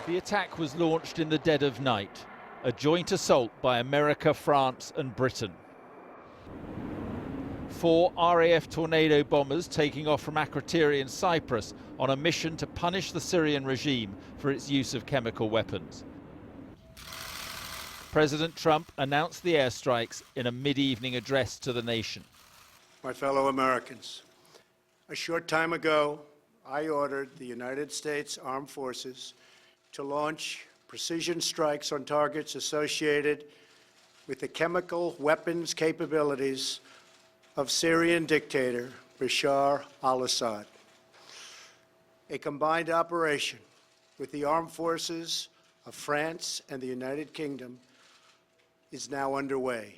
The attack was launched in the dead of night, a joint assault by America, France and Britain. 4 RAF Tornado bombers taking off from Akrotiri in Cyprus on a mission to punish the Syrian regime for its use of chemical weapons. President Trump announced the airstrikes in a mid-evening address to the nation. My fellow Americans, a short time ago, I ordered the United States Armed Forces to launch precision strikes on targets associated with the chemical weapons capabilities of Syrian dictator Bashar al-Assad. A combined operation with the armed forces of France and the United Kingdom is now underway.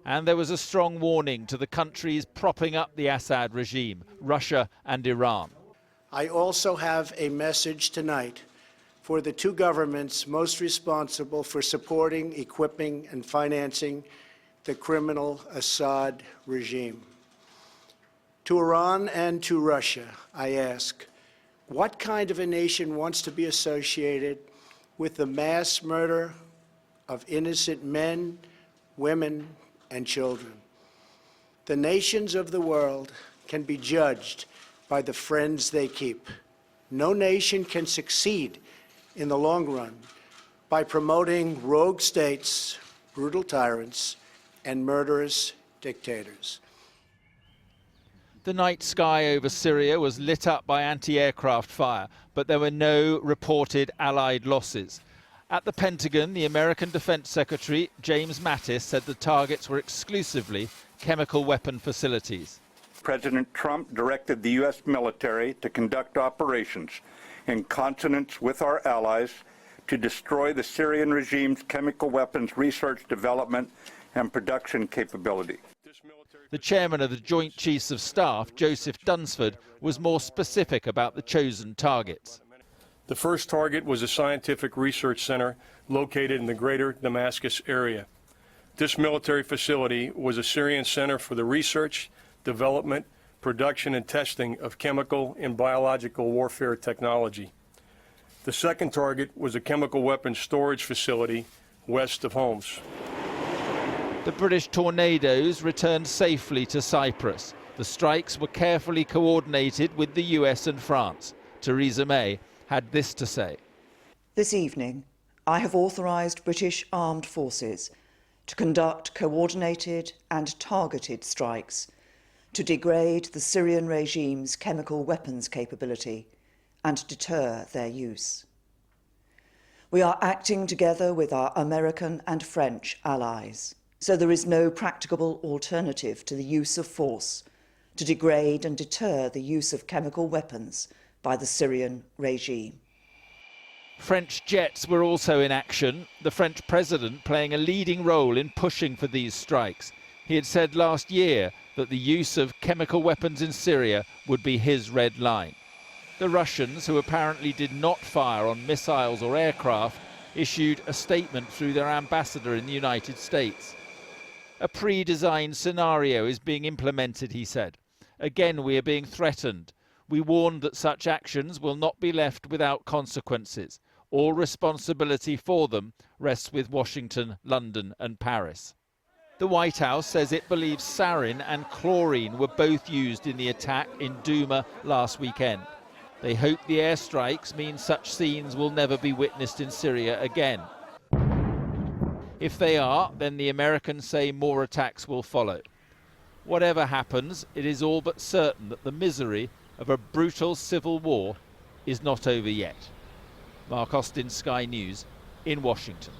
And there was a strong warning to the countries propping up the Assad regime, Russia and Iran. I also have a message tonight for the 2 governments most responsible for supporting, equipping, and financing the criminal Assad regime. To Iran and to Russia, I ask, what kind of a nation wants to be associated with the mass murder of innocent men, women, and children? The nations of the world can be judged by the friends they keep. No nation can succeed in the long run by promoting rogue states, brutal tyrants, and murderous dictators. The night sky over Syria was lit up by anti-aircraft fire, but there were no reported Allied losses. At the Pentagon, the American Defense Secretary, James Mattis, said the targets were exclusively chemical weapon facilities. President Trump directed the U.S. military to conduct operations in consonance with our allies to destroy the Syrian regime's chemical weapons research, development, and production capability. The chairman of the Joint Chiefs of Staff, Joseph Dunsford, was more specific about the chosen targets. The first target was a scientific research center located in the greater Damascus area. This military facility was a Syrian center for the research, development, production, and testing of chemical and biological warfare technology. The second target was a chemical weapons storage facility west of Homs. The British Tornadoes returned safely to Cyprus. The strikes were carefully coordinated with the US and France. Theresa May had this to say. This evening, I have authorised British armed forces to conduct coordinated and targeted strikes to degrade the Syrian regime's chemical weapons capability and deter their use. We are acting together with our American and French allies, so there is no practicable alternative to the use of force to degrade and deter the use of chemical weapons by the Syrian regime. French jets were also in action, the French president playing a leading role in pushing for these strikes. He had said last year that the use of chemical weapons in Syria would be his red line. The Russians, who apparently did not fire on missiles or aircraft, issued a statement through their ambassador in the United States. A pre-designed scenario is being implemented, he said. Again, we are being threatened. We warned that such actions will not be left without consequences. All responsibility for them rests with Washington, London and Paris. The White House says it believes sarin and chlorine were both used in the attack in Douma last weekend. They hope the airstrikes mean such scenes will never be witnessed in Syria again. If they are, then the Americans say more attacks will follow. Whatever happens, it is all but certain that the misery of a brutal civil war is not over yet. Mark Austin, Sky News, in Washington.